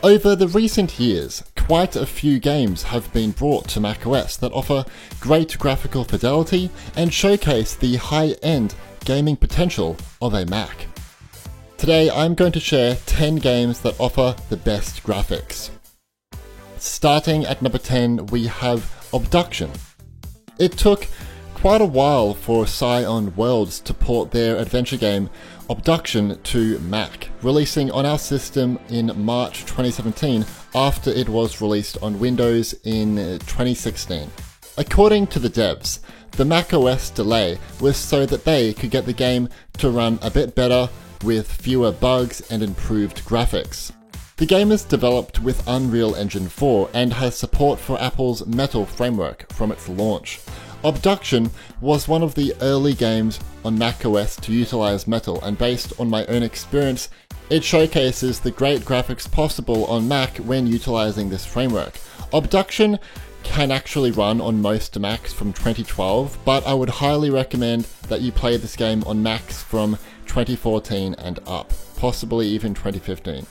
Over the recent years, quite a few games have been brought to macOS that offer great graphical fidelity and showcase the high-end gaming potential of a Mac. Today I'm going to share 10 games that offer the best graphics. Starting at number 10, we have Obduction. It took quite a while for Scion Worlds to port their adventure game Obduction to Mac, releasing on our system in March 2017 after it was released on Windows in 2016. According to the devs, the macOS delay was so that they could get the game to run a bit better with fewer bugs and improved graphics. The game is developed with Unreal Engine 4 and has support for Apple's Metal framework from its launch. Obduction was one of the early games on macOS to utilize Metal, and based on my own experience, it showcases the great graphics possible on Mac when utilizing this framework. Obduction can actually run on most Macs from 2012, but I would highly recommend that you play this game on Macs from 2014 and up, possibly even 2015.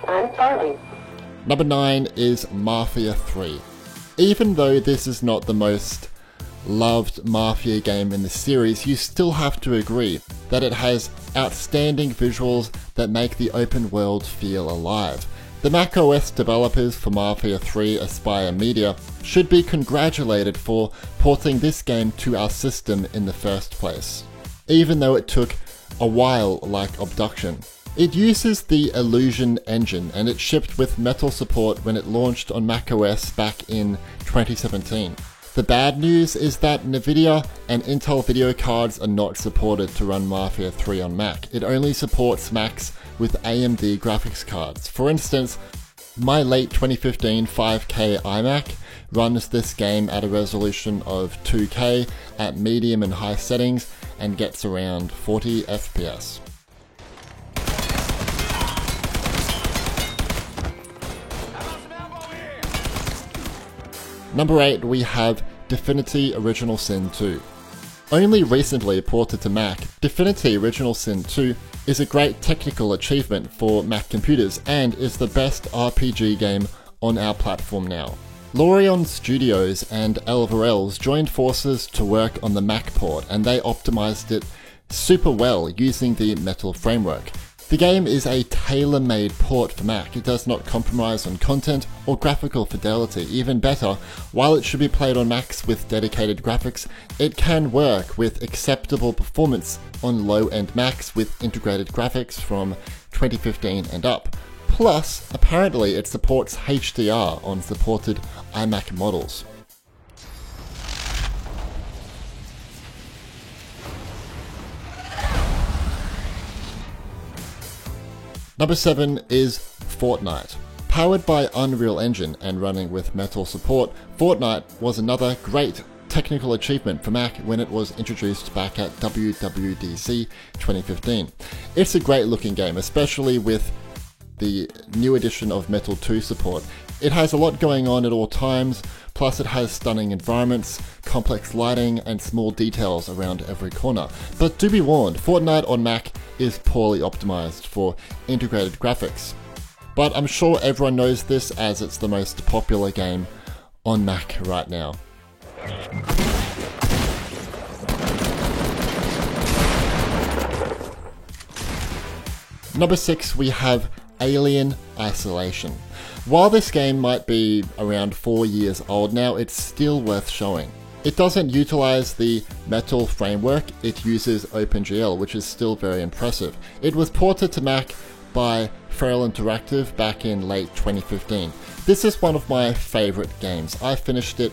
I'm sorry. Number 9 is Mafia 3. Even though this is not the most loved Mafia game in the series, you still have to agree that it has outstanding visuals that make the open world feel alive. The macOS developers for Mafia 3, Aspyr Media, should be congratulated for porting this game to our system in the first place, even though it took a while like Obduction. It uses the Illusion engine, and it shipped with Metal support when it launched on macOS back in 2017. The bad news is that Nvidia and Intel video cards are not supported to run Mafia 3 on Mac. It only supports Macs with AMD graphics cards. For instance, my late 2015 5K iMac runs this game at a resolution of 2K at medium and high settings and gets around 40 FPS. Number 8, we have Divinity Original Sin 2. Only recently ported to Mac, Divinity Original Sin 2 is a great technical achievement for Mac computers and is the best RPG game on our platform now. Larian Studios and Elverels joined forces to work on the Mac port, and they optimized it super well using the Metal framework. The game is a tailor-made port for Mac. It does not compromise on content or graphical fidelity. Even better, while it should be played on Macs with dedicated graphics, it can work with acceptable performance on low-end Macs with integrated graphics from 2015 and up. Plus, apparently it supports HDR on supported iMac models. Number 7 is Fortnite. Powered by Unreal Engine and running with Metal support, Fortnite was another great technical achievement for Mac when it was introduced back at WWDC 2015. It's a great looking game, especially with the new edition of Metal 2 support. It has a lot going on at all times, plus it has stunning environments, complex lighting, and small details around every corner. But do be warned, Fortnite on Mac is poorly optimized for integrated graphics. But I'm sure everyone knows this as it's the most popular game on Mac right now. Number 6, we have Alien Isolation. While this game might be around 4 years old now, it's still worth showing. It doesn't utilize the Metal framework, it uses OpenGL, which is still very impressive. It was ported to Mac by Feral Interactive back in late 2015. This is one of my favorite games. I finished it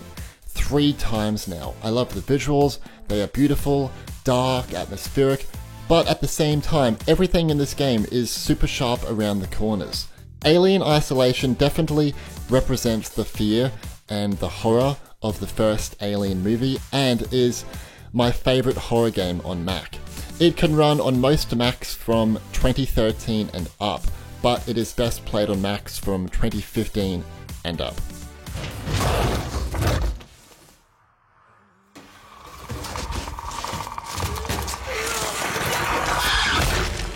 3 times now. I love the visuals, they are beautiful, dark, atmospheric, but at the same time, everything in this game is super sharp around the corners. Alien Isolation definitely represents the fear and the horror of the first Alien movie, and is my favorite horror game on Mac. It can run on most Macs from 2013 and up, but it is best played on Macs from 2015 and up.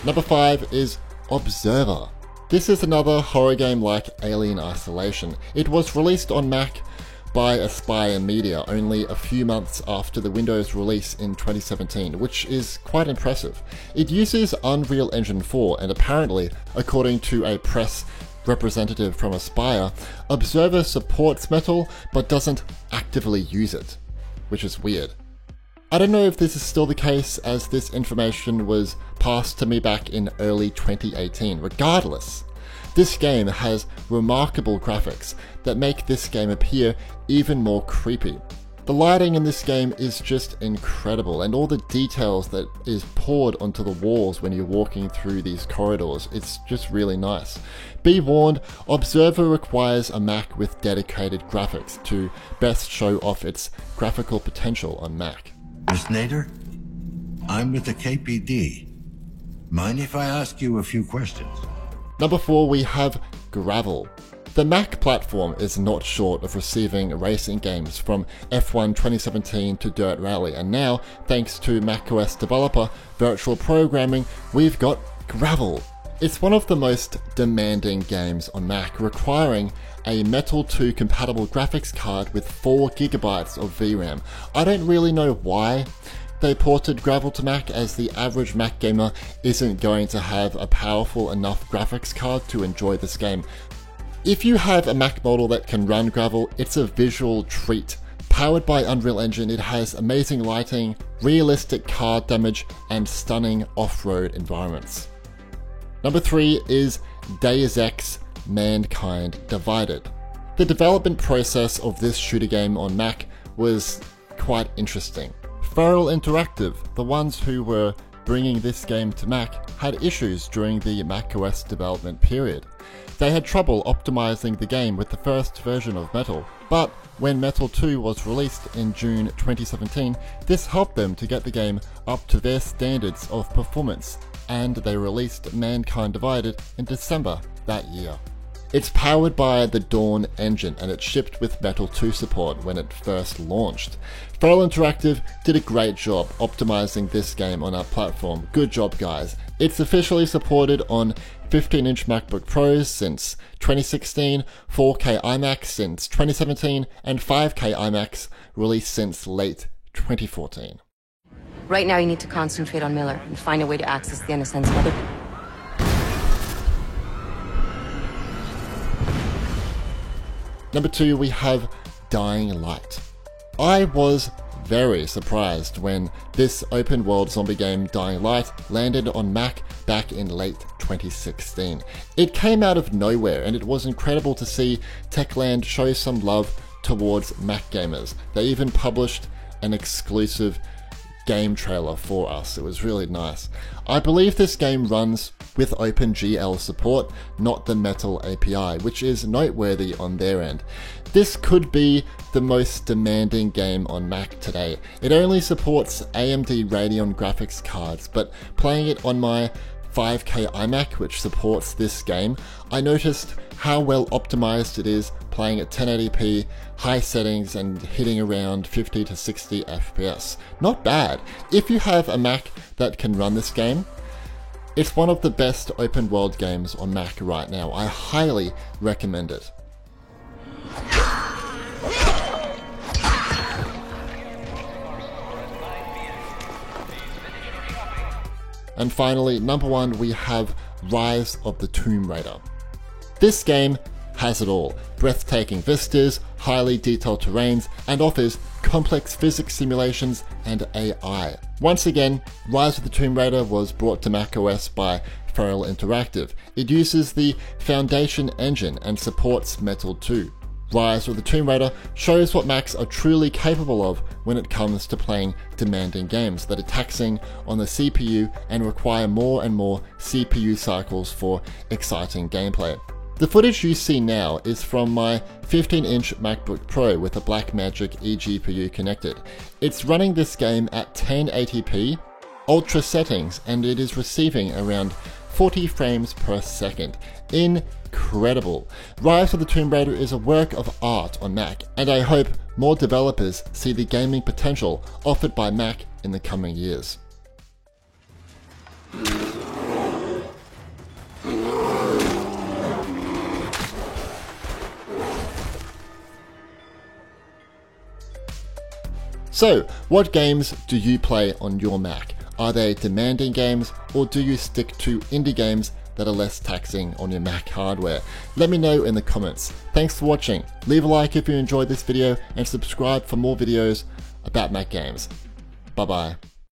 Number 5 is Observer. This is another horror game like Alien Isolation. It was released on Mac by Aspyr Media only a few months after the Windows release in 2017, which is quite impressive. It uses Unreal Engine 4, and apparently, according to a press representative from Aspyr, Observer supports Metal but doesn't actively use it, which is weird. I don't know if this is still the case, as this information was passed to me back in early 2018. Regardless, this game has remarkable graphics that make this game appear even more creepy. The lighting in this game is just incredible, and all the details that is poured onto the walls when you're walking through these corridors, it's just really nice. Be warned, Observer requires a Mac with dedicated graphics to best show off its graphical potential on Mac. Miss Nader, I'm with the KPD. Mind if I ask you a few questions? Number 4, we have Gravel. The Mac platform is not short of receiving racing games from F1 2017 to Dirt Rally, and now, thanks to macOS developer Virtual Programming, we've got Gravel. It's one of the most demanding games on Mac, requiring a Metal 2 compatible graphics card with 4GB of VRAM. I don't really know why they ported Gravel to Mac, as the average Mac gamer isn't going to have a powerful enough graphics card to enjoy this game. If you have a Mac model that can run Gravel, it's a visual treat. Powered by Unreal Engine, it has amazing lighting, realistic car damage, and stunning off-road environments. Number 3 is Deus Ex: Mankind Divided. The development process of this shooter game on Mac was quite interesting. Feral Interactive, the ones who were bringing this game to Mac, had issues during the macOS development period. They had trouble optimizing the game with the first version of Metal, but when Metal 2 was released in June 2017, this helped them to get the game up to their standards of performance, and they released Mankind Divided in December that year. It's powered by the Dawn engine, and it shipped with Metal 2 support when it first launched. Feral Interactive did a great job optimizing this game on our platform. Good job, guys. It's officially supported on 15-inch MacBook Pros since 2016, 4K iMac since 2017, and 5K iMacs released since late 2014. Right now you need to concentrate on Miller and find a way to access the NSN's mother. Number 2, we have Dying Light. I was very surprised when this open world zombie game Dying Light landed on Mac back in late 2016. It came out of nowhere, and it was incredible to see Techland show some love towards Mac gamers. They even published an exclusive game trailer for us. It was really nice. I believe this game runs with OpenGL support, not the Metal API, which is noteworthy on their end. This could be the most demanding game on Mac today. It only supports AMD Radeon graphics cards, but playing it on my 5K iMac, which supports this game, I noticed how well optimized it is playing at 1080p, high settings, and hitting around 50 to 60 FPS. Not bad. If you have a Mac that can run this game, it's one of the best open world games on Mac right now. I highly recommend it. And finally, number 1, we have Rise of the Tomb Raider. This game has it all: breathtaking vistas, highly detailed terrains, and offers complex physics simulations and AI. Once again, Rise of the Tomb Raider was brought to macOS by Feral Interactive. It uses the Foundation engine and supports Metal 2. Rise of the Tomb Raider shows what Macs are truly capable of when it comes to playing demanding games that are taxing on the CPU and require more and more CPU cycles for exciting gameplay. The footage you see now is from my 15-inch MacBook Pro with a Blackmagic eGPU connected. It's running this game at 1080p, ultra settings, and it is receiving around 40 frames per second. Incredible. Rise of the Tomb Raider is a work of art on Mac, and I hope more developers see the gaming potential offered by Mac in the coming years. So, what games do you play on your Mac? Are they demanding games, or do you stick to indie games that are less taxing on your Mac hardware? Let me know in the comments. Thanks for watching. Leave a like if you enjoyed this video and subscribe for more videos about Mac games. Bye bye.